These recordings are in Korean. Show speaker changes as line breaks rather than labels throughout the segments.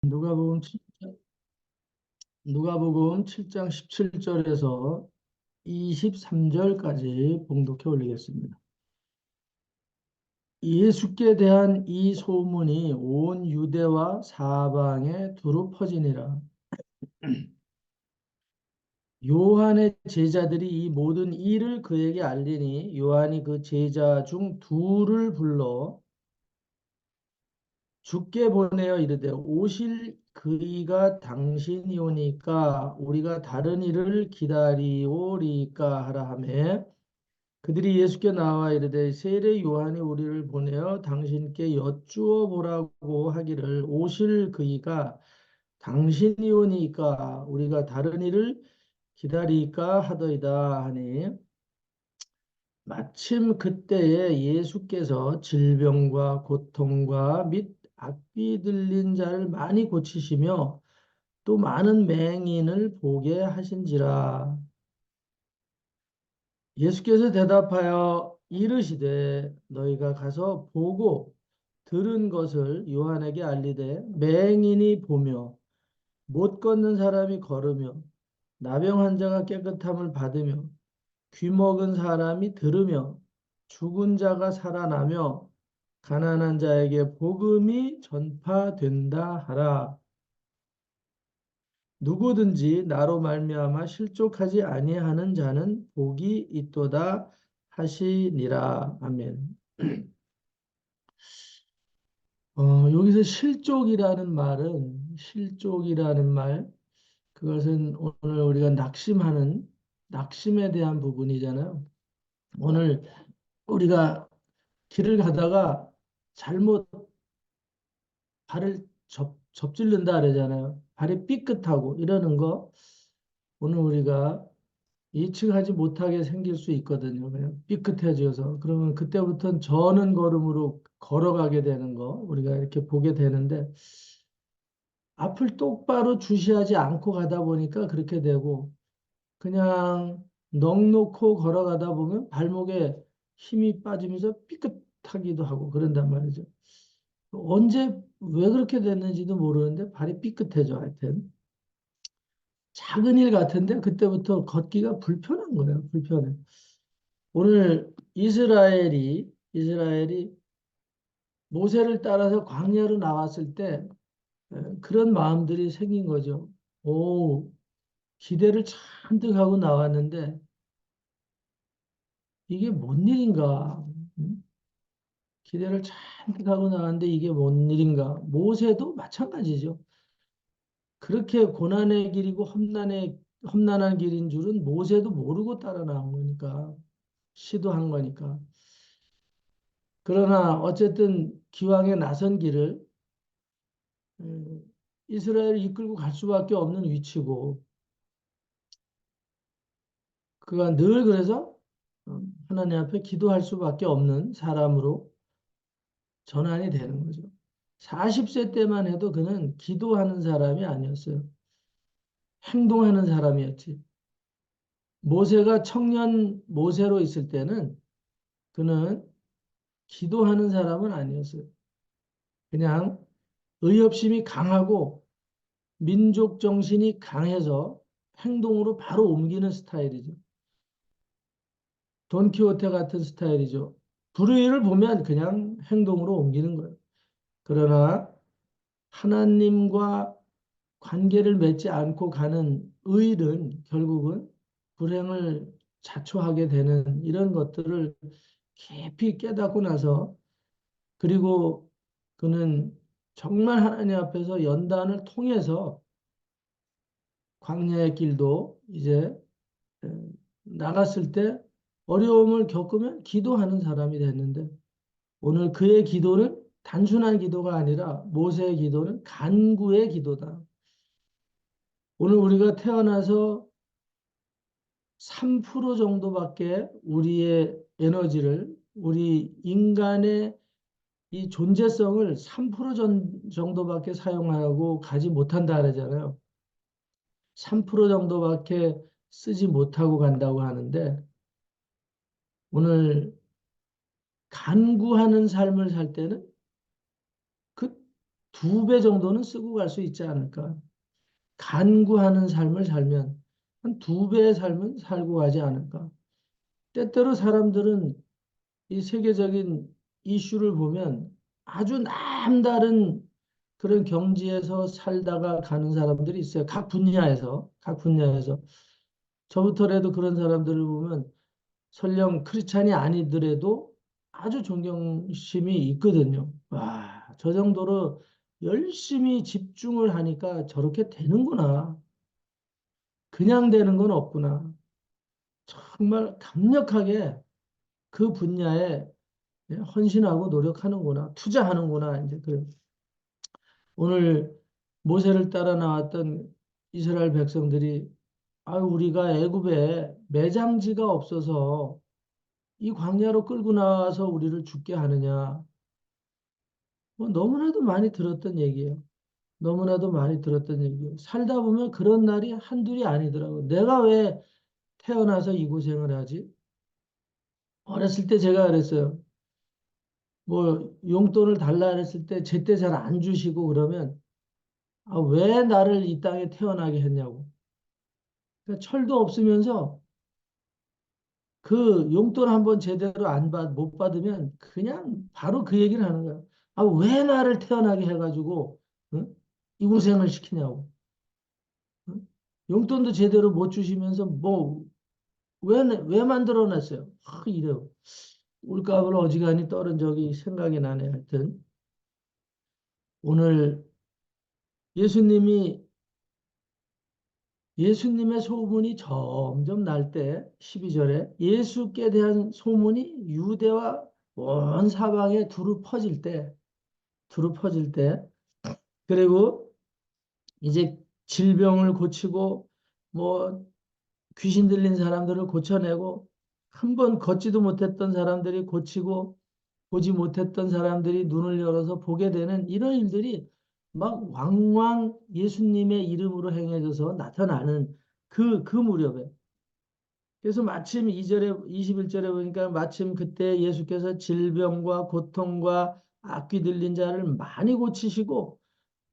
누가복음 7장, 누가복음 7장 17절에서 23절까지 봉독해 올리겠습니다. 예수께 대한 이 소문이 온 유대와 사방에 두루 퍼지니라. 요한의 제자들이 이 모든 일을 그에게 알리니 요한이 그 제자 중 둘을 불러 주께 보내어 이르되 오실 그이가 당신이 오니까 우리가 다른 일을 기다리오리까 하라 하매 그들이 예수께 나와 이르되 세례 요한이 우리를 보내어 당신께 여쭈어 보라고 하기를 오실 그이가 당신이 오니까 우리가 다른 일을 기다리까 하더이다 하니 마침 그때에 예수께서 질병과 고통과 및 악귀 들린 자를 많이 고치시며 또 많은 맹인을 보게 하신지라. 예수께서 대답하여 이르시되 너희가 가서 보고 들은 것을 요한에게 알리되 맹인이 보며 못 걷는 사람이 걸으며 나병 환자가 깨끗함을 받으며 귀 먹은 사람이 들으며 죽은 자가 살아나며 가난한 자에게 복음이 전파된다 하라. 누구든지 나로 말미암아 실족하지 아니하는 자는 복이 있도다 하시니라. 아멘. 여기서 실족이라는 말, 그것은 오늘 우리가 낙심에 대한 부분이잖아요. 오늘 우리가 길을 가다가 잘못 발을 접질른다 그러잖아요. 발이 삐끗하고 이러는 거 오늘 우리가 예측하지 못하게 생길 수 있거든요. 그냥 삐끗해져서. 그러면 그때부터는 저는 걸음으로 걸어가게 되는 거 우리가 이렇게 보게 되는데 앞을 똑바로 주시하지 않고 가다 보니까 그렇게 되고 그냥 넋놓고 걸어가다 보면 발목에 힘이 빠지면서 삐끗하기도 하고 그런단 말이죠. 언제 왜 그렇게 됐는지도 모르는데 발이 삐끗해져 하여튼 작은 일 같은데 그때부터 걷기가 불편한 거예요. 불편해. 오늘 이스라엘이 모세를 따라서 광야로 나왔을 때 그런 마음들이 생긴 거죠. 오, 기대를 잔뜩 하고 나왔는데 이게 뭔 일인가? 음? 기대를 잔뜩 하고 나왔는데 이게 뭔 일인가? 모세도 마찬가지죠. 그렇게 고난의 길이고 험난한 길인 줄은 모세도 모르고 따라 나온 거니까, 시도한 거니까. 그러나 어쨌든 기왕에 나선 길을 이스라엘을 이끌고 갈 수밖에 없는 위치고, 그가 늘 그래서 하나님 앞에 기도할 수밖에 없는 사람으로 전환이 되는 거죠. 40세 때만 해도 그는 기도하는 사람이 아니었어요. 행동하는 사람이었지. 모세가 청년 모세로 있을 때는 그는 기도하는 사람은 아니었어요. 그냥 의협심이 강하고 민족 정신이 강해서 행동으로 바로 옮기는 스타일이죠. 돈키호테 같은 스타일이죠. 불의를 보면 그냥 행동으로 옮기는 거예요. 그러나 하나님과 관계를 맺지 않고 가는 의는 결국은 불행을 자초하게 되는 이런 것들을 깊이 깨닫고 나서 그리고 그는 정말 하나님 앞에서 연단을 통해서 광야의 길도 이제 나갔을 때 어려움을 겪으면 기도하는 사람이 됐는데 오늘 그의 기도는 단순한 기도가 아니라 모세의 기도는 간구의 기도다. 오늘 우리가 태어나서 3% 정도밖에 우리의 에너지를 우리 인간의 이 존재성을 3% 정도밖에 사용하고 가지 못한다 그러잖아요. 3% 정도밖에 쓰지 못하고 간다고 하는데 오늘 간구하는 삶을 살 때는 그 두 배 정도는 쓰고 갈 수 있지 않을까. 간구하는 삶을 살면 한 두 배의 삶은 살고 가지 않을까. 때때로 사람들은 이 세계적인 이슈를 보면 아주 남다른 그런 경지에서 살다가 가는 사람들이 있어요. 각 분야에서, 각 분야에서. 저부터라도 그런 사람들을 보면 설령 크리스찬이 아니더라도 아주 존경심이 있거든요. 와, 저 정도로 열심히 집중을 하니까 저렇게 되는구나. 그냥 되는 건 없구나. 정말 강력하게 그 분야에 헌신하고 노력하는구나. 투자하는구나. 이제 그 오늘 모세를 따라 나왔던 이스라엘 백성들이 우리가 애굽에 매장지가 없어서 이 광야로 끌고 나와서 우리를 죽게 하느냐. 뭐 너무나도 많이 들었던 얘기예요. 너무나도 많이 들었던 얘기예요. 살다 보면 그런 날이 한둘이 아니더라고요. 내가 왜 태어나서 이 고생을 하지? 어렸을 때 제가 그랬어요. 뭐 용돈을 달라 그랬을 때 제때 잘 안 주시고 그러면 왜 나를 이 땅에 태어나게 했냐고. 그러니까 철도 없으면서 그 용돈 한번 제대로 못 받으면 그냥 바로 그 얘기를 하는 거야. 왜 나를 태어나게 해가지고 응? 이 고생을 시키냐고. 응? 용돈도 제대로 못 주시면서 뭐 왜 만들어냈어요? 이래요. 울갑을 어지간히 떨은 적이 생각이 나네. 하여튼 오늘 예수님이 예수님의 소문이 점점 날 때 12절에 예수께 대한 소문이 유대와 온 사방에 두루 퍼질 때 그리고 이제 질병을 고치고 뭐 귀신 들린 사람들을 고쳐내고 한 번 걷지도 못했던 사람들이 고치고 보지 못했던 사람들이 눈을 열어서 보게 되는 이런 일들이 막 왕왕 예수님의 이름으로 행해져서 나타나는 그 무렵에. 그래서 마침 2절에, 21절에 보니까 마침 그때 예수께서 질병과 고통과 악귀 들린 자를 많이 고치시고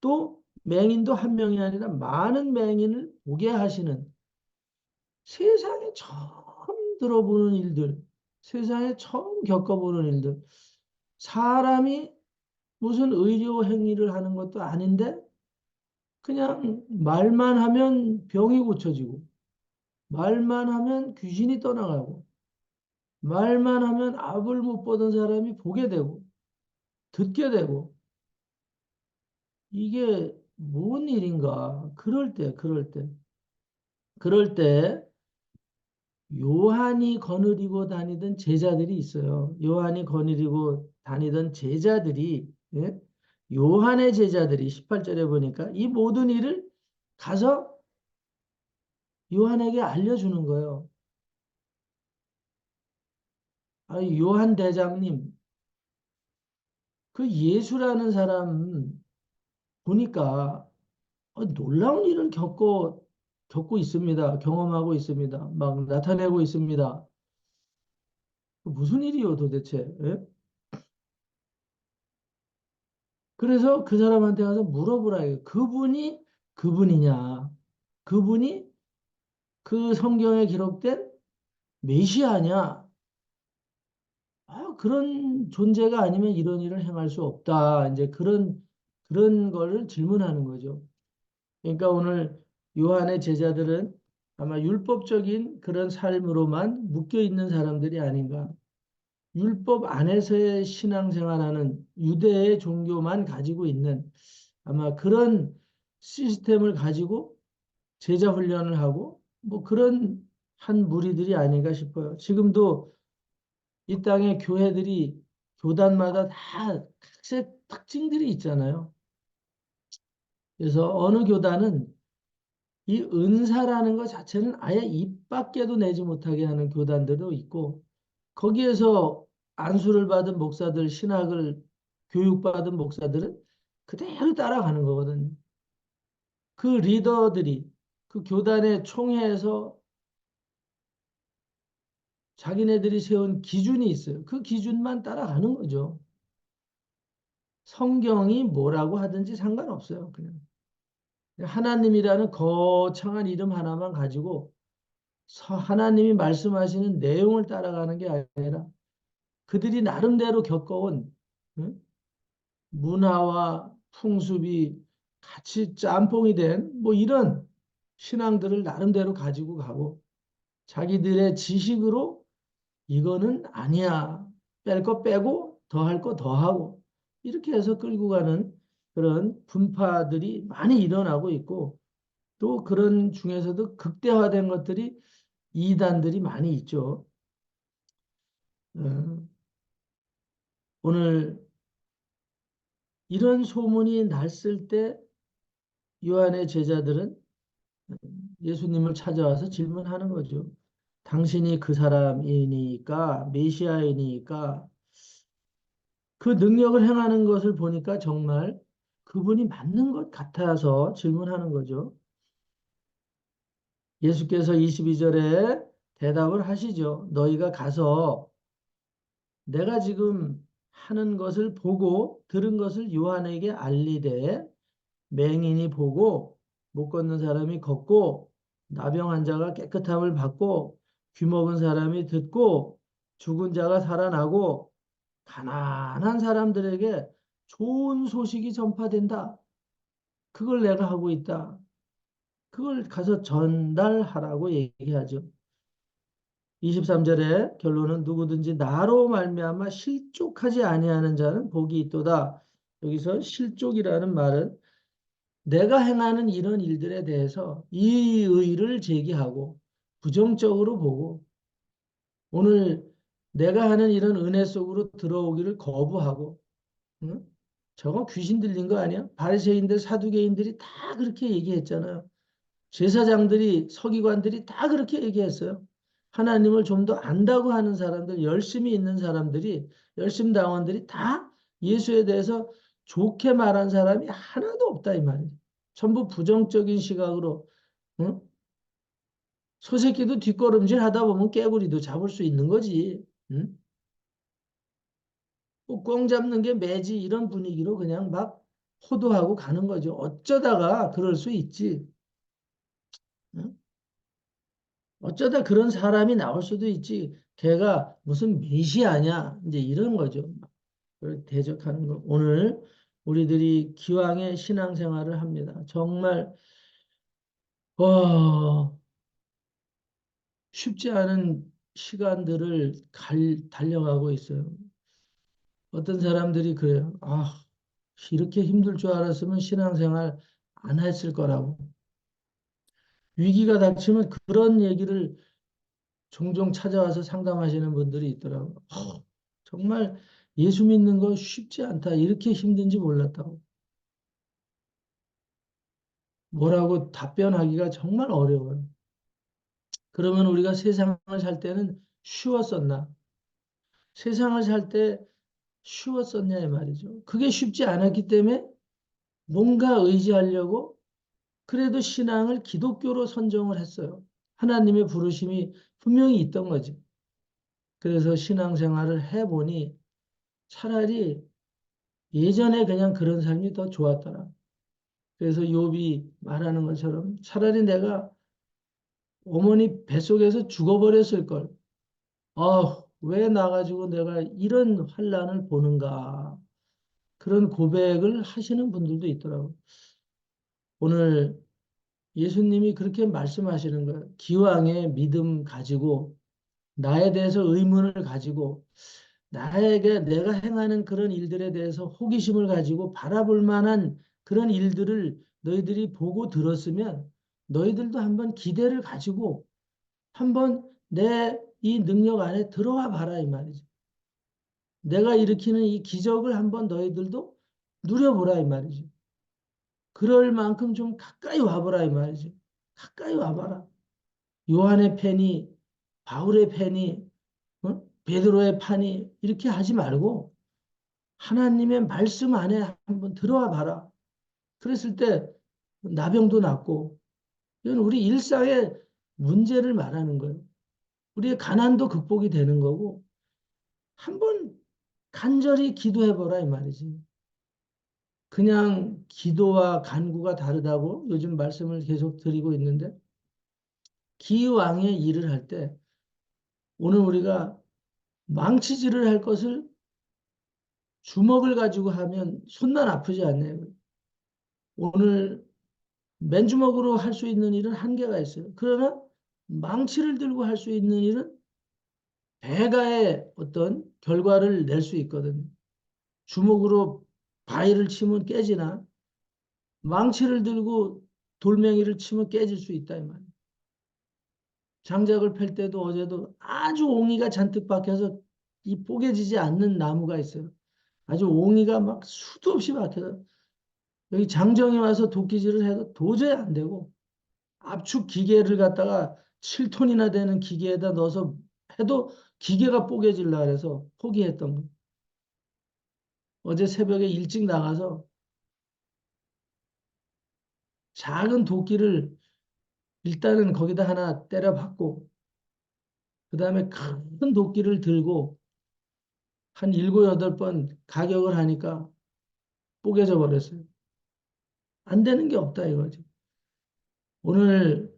또 맹인도 한 명이 아니라 많은 맹인을 보게 하시는 세상에 처음 들어보는 일들, 세상에 처음 겪어보는 일들. 사람이 무슨 의료 행위를 하는 것도 아닌데 그냥 말만 하면 병이 고쳐지고 말만 하면 귀신이 떠나가고 말만 하면 악을 못 보던 사람이 보게 되고 듣게 되고 이게 뭔 일인가? 그럴 때 요한이 거느리고 다니던 제자들이 있어요. 요한이 거느리고 다니던 제자들이 예? 요한의 제자들이 18절에 보니까 이 모든 일을 가서 요한에게 알려주는 거예요. 요한 대장님, 그 예수라는 사람 보니까 놀라운 일을 겪고 있습니다. 경험하고 있습니다. 막 나타내고 있습니다. 무슨 일이요, 도대체? 예? 그래서 그 사람한테 가서 물어보라 해요. 그분이냐? 그분이 그 성경에 기록된 메시아냐? 그런 존재가 아니면 이런 일을 행할 수 없다. 이제 그런 거를 질문하는 거죠. 그러니까 오늘 요한의 제자들은 아마 율법적인 그런 삶으로만 묶여 있는 사람들이 아닌가. 율법 안에서의 신앙생활하는 유대의 종교만 가지고 있는 아마 그런 시스템을 가지고 제자 훈련을 하고 뭐 그런 한 무리들이 아닌가 싶어요. 지금도 이 땅의 교회들이 교단마다 다 각색 특징들이 있잖아요. 그래서 어느 교단은 이 은사라는 것 자체는 아예 입 밖에도 내지 못하게 하는 교단들도 있고 거기에서 안수를 받은 목사들, 신학을 교육받은 목사들은 그대로 따라가는 거거든요. 그 리더들이 그 교단의 총회에서 자기네들이 세운 기준이 있어요. 그 기준만 따라가는 거죠. 성경이 뭐라고 하든지 상관없어요. 그냥 하나님이라는 거창한 이름 하나만 가지고 하나님이 말씀하시는 내용을 따라가는 게 아니라 그들이 나름대로 겪어온, 응? 문화와 풍습이 같이 짬뽕이 된 뭐 이런 신앙들을 나름대로 가지고 가고 자기들의 지식으로 이거는 아니야. 뺄 거 빼고 더 할 거 더 하고 이렇게 해서 끌고 가는 그런 분파들이 많이 일어나고 있고 또 그런 중에서도 극대화된 것들이 이단들이 많이 있죠. 어, 오늘 이런 소문이 났을 때 요한의 제자들은 예수님을 찾아와서 질문하는 거죠. 당신이 그 사람이니까 메시아이니까 그 능력을 행하는 것을 보니까 정말 그분이 맞는 것 같아서 질문하는 거죠. 예수께서 22절에 대답을 하시죠. 너희가 가서 내가 지금 하는 것을 보고 들은 것을 요한에게 알리되 맹인이 보고 못 걷는 사람이 걷고 나병 환자가 깨끗함을 받고 귀 먹은 사람이 듣고 죽은 자가 살아나고 가난한 사람들에게 좋은 소식이 전파된다. 그걸 내가 하고 있다. 그걸 가서 전달하라고 얘기하죠. 23절에 결론은 누구든지 나로 말미암아 실족하지 아니하는 자는 복이 있도다. 여기서 실족이라는 말은 내가 행하는 이런 일들에 대해서 이의를 제기하고 부정적으로 보고 오늘 내가 하는 이런 은혜 속으로 들어오기를 거부하고 응? 저거 귀신 들린 거 아니야? 바리새인들 사두개인들이 다 그렇게 얘기했잖아요. 제사장들이 서기관들이 다 그렇게 얘기했어요. 하나님을 좀 더 안다고 하는 사람들, 열심히 있는 사람들이 열심당원들이 다 예수에 대해서 좋게 말한 사람이 하나도 없다 이 말이에요. 전부 부정적인 시각으로 응? 소새끼도 뒷걸음질 하다 보면 깨구리도 잡을 수 있는 거지. 응? 뭐꽝 잡는 게 매지 이런 분위기로 그냥 막 호도하고 가는 거죠. 어쩌다가 그럴 수 있지. 응? 어쩌다 그런 사람이 나올 수도 있지. 걔가 무슨 메시아냐 이제 이런 거죠. 그걸 대적하는 거. 오늘 우리들이 기왕의 신앙생활을 합니다. 정말 어, 쉽지 않은 시간들을 달려가고 있어요. 어떤 사람들이 그래요. 아, 이렇게 힘들 줄 알았으면 신앙생활 안 했을 거라고. 위기가 닥치면 그런 얘기를 종종 찾아와서 상담하시는 분들이 있더라고요. 정말 예수 믿는 거 쉽지 않다. 이렇게 힘든지 몰랐다고. 뭐라고 답변하기가 정말 어려워요. 그러면 우리가 세상을 살 때는 쉬웠었나? 세상을 살 때 쉬웠었냐 이 말이죠. 그게 쉽지 않았기 때문에 뭔가 의지하려고 그래도 신앙을 기독교로 선정을 했어요. 하나님의 부르심이 분명히 있던 거지. 그래서 신앙생활을 해보니 차라리 예전에 그냥 그런 삶이 더 좋았더라. 그래서 욥이 말하는 것처럼 차라리 내가 어머니 뱃속에서 죽어버렸을 걸. 왜 나가지고 내가 이런 환난을 보는가. 그런 고백을 하시는 분들도 있더라고요. 오늘 예수님이 그렇게 말씀하시는 거예요. 기왕의 믿음 가지고 나에 대해서 의문을 가지고 나에게 내가 행하는 그런 일들에 대해서 호기심을 가지고 바라볼 만한 그런 일들을 너희들이 보고 들었으면 너희들도 한번 기대를 가지고 한번 내 이 능력 안에 들어와 봐라 이 말이죠. 내가 일으키는 이 기적을 한번 너희들도 누려보라 이 말이죠. 그럴 만큼 좀 가까이 와보라 이 말이죠. 가까이 와봐라. 요한의 팬이 바울의 팬이 베드로의 판이 이렇게 하지 말고 하나님의 말씀 안에 한번 들어와 봐라. 그랬을 때 나병도 낫고 이건 우리 일상의 문제를 말하는 거예요. 우리의 가난도 극복이 되는 거고 한번 간절히 기도해 보라 이 말이지. 그냥 기도와 간구가 다르다고 요즘 말씀을 계속 드리고 있는데, 기왕의 일을 할 때 오늘 우리가 망치질을 할 것을 주먹을 가지고 하면 손만 아프지 않나요? 오늘 맨주먹으로 할 수 있는 일은 한계가 있어요. 그러나 망치를 들고 할 수 있는 일은 배가의 어떤 결과를 낼 수 있거든요. 주먹으로 바위를 치면 깨지나 망치를 들고 돌멩이를 치면 깨질 수 있다 이 말이에요. 장작을 팰 때도 어제도 아주 옹이가 잔뜩 박혀서 이 뽀개지지 않는 나무가 있어요. 아주 옹이가 막 수도 없이 박혀서 여기 장정이 와서 도끼질을 해도 도저히 안 되고, 압축 기계를 갖다가 7톤이나 되는 기계에다 넣어서 해도 기계가 뽀개질라 그래서 포기했던 거. 어제 새벽에 일찍 나가서 작은 도끼를 일단은 거기다 하나 때려 박고, 그 다음에 큰 도끼를 들고 한 일곱 여덟 번 가격을 하니까 뽀개져 버렸어요. 안 되는 게 없다 이거지. 오늘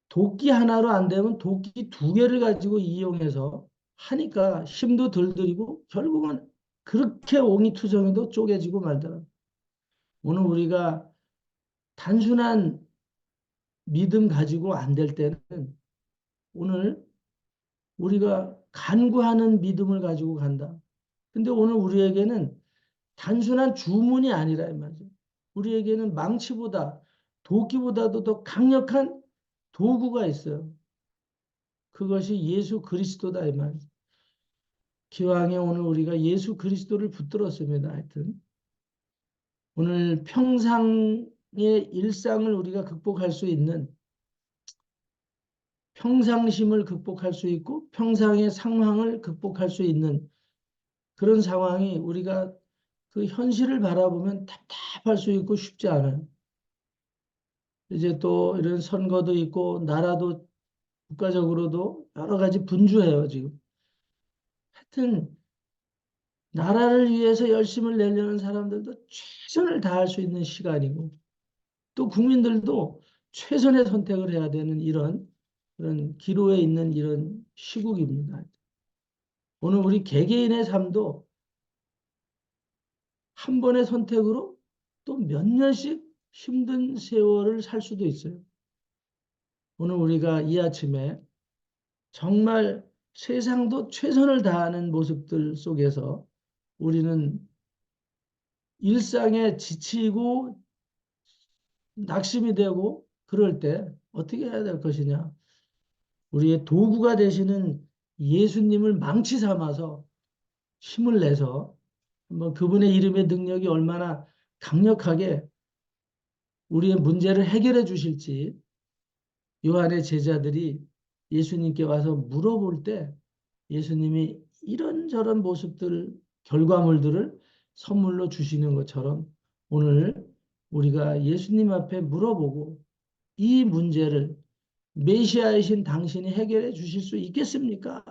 도끼 하나로 안 되면 도끼 두 개를 가지고 이용해서 하니까 힘도 덜 들이고 결국은 그렇게 옹이투성이도 쪼개지고 말더라. 오늘 우리가 단순한 믿음 가지고 안 될 때는 오늘 우리가 간구하는 믿음을 가지고 간다. 근데 오늘 우리에게는 단순한 주문이 아니라 이 말이죠. 우리에게는 망치보다 도끼보다도 더 강력한 도구가 있어요. 그것이 예수 그리스도다 이 말이죠. 기왕에 오늘 우리가 예수 그리스도를 붙들었습니다. 하여튼 오늘 평상의 일상을 우리가 극복할 수 있는, 평상심을 극복할 수 있고 평상의 상황을 극복할 수 있는 그런 상황이 우리가 그 현실을 바라보면 답답할 수 있고 쉽지 않아요. 이제 또 이런 선거도 있고 나라도 국가적으로도 여러 가지 분주해요, 지금. 하여튼 나라를 위해서 열심을 내려는 사람들도 최선을 다할 수 있는 시간이고, 또 국민들도 최선의 선택을 해야 되는 이런 그런 기로에 있는 이런 시국입니다. 오늘 우리 개개인의 삶도 한 번의 선택으로 또 몇 년씩 힘든 세월을 살 수도 있어요. 오늘 우리가 이 아침에 정말 세상도 최선을 다하는 모습들 속에서 우리는 일상에 지치고 낙심이 되고 그럴 때 어떻게 해야 될 것이냐. 우리의 도구가 되시는 예수님을 망치 삼아서 힘을 내서 한번 그분의 이름의 능력이 얼마나 강력하게 우리의 문제를 해결해 주실지 요한의 제자들이 예수님께 와서 물어볼 때 예수님이 이런저런 모습들, 결과물들을 선물로 주시는 것처럼 오늘 우리가 예수님 앞에 물어보고 이 문제를 메시아이신 당신이 해결해 주실 수 있겠습니까?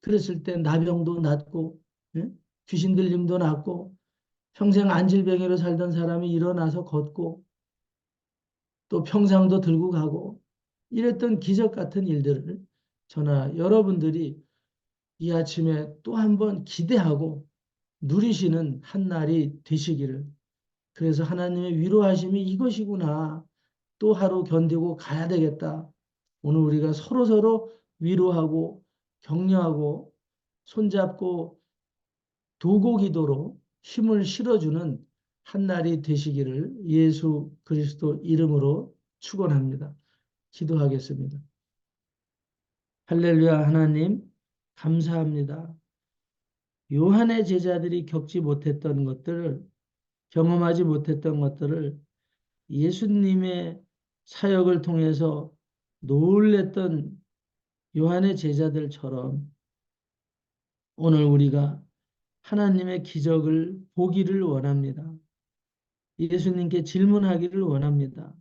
그랬을 때 나병도 낫고, 예? 귀신 들림도 낫고, 평생 안질병으로 살던 사람이 일어나서 걷고, 또 평상도 들고 가고, 이랬던 기적 같은 일들을 저나 여러분들이 이 아침에 또 한 번 기대하고 누리시는 한 날이 되시기를. 그래서 하나님의 위로하심이 이것이구나. 또 하루 견디고 가야 되겠다. 오늘 우리가 서로서로 위로하고 격려하고 손잡고 도고 기도로 힘을 실어주는 한 날이 되시기를 예수 그리스도 이름으로 축원합니다. 기도하겠습니다. 할렐루야. 하나님 감사합니다. 요한의 제자들이 겪지 못했던 것들을, 경험하지 못했던 것들을 예수님의 사역을 통해서 놀랬던 요한의 제자들처럼 오늘 우리가 하나님의 기적을 보기를 원합니다. 예수님께 질문하기를 원합니다.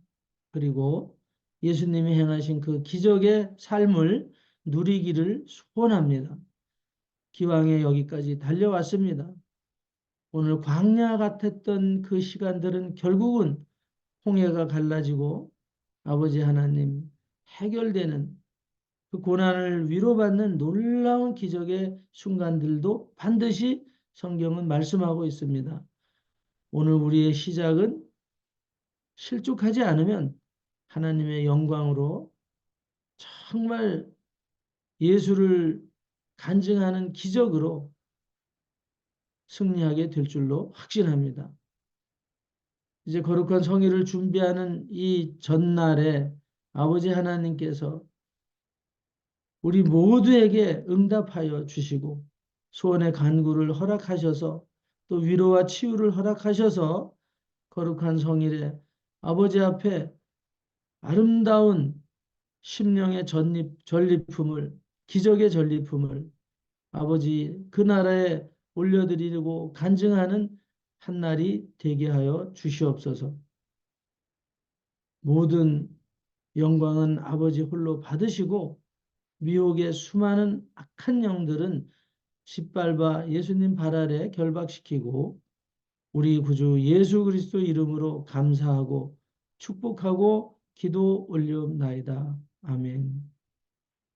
그리고 예수님이 행하신 그 기적의 삶을 누리기를 소원합니다. 기왕에 여기까지 달려왔습니다. 오늘 광야 같았던 그 시간들은 결국은 홍해가 갈라지고 아버지 하나님 해결되는 그 고난을 위로받는 놀라운 기적의 순간들도 반드시 성경은 말씀하고 있습니다. 오늘 우리의 시작은 실족하지 않으면 하나님의 영광으로 정말 예수를 간증하는 기적으로 승리하게 될 줄로 확신합니다. 이제 거룩한 성회를 준비하는 이 전날에 아버지 하나님께서 우리 모두에게 응답하여 주시고 소원의 간구를 허락하셔서 또 위로와 치유를 허락하셔서 거룩한 성일에 아버지 앞에 아름다운 심령의 전리품을 기적의 전리품을 아버지 그 나라에 올려드리고 간증하는 한 날이 되게 하여 주시옵소서. 모든 영광은 아버지 홀로 받으시고 미혹의 수많은 악한 영들은 짓밟아 예수님 발 아래 결박시키고 우리 구주 예수 그리스도 이름으로 감사하고 축복하고 기도 올리옵나이다. 아멘.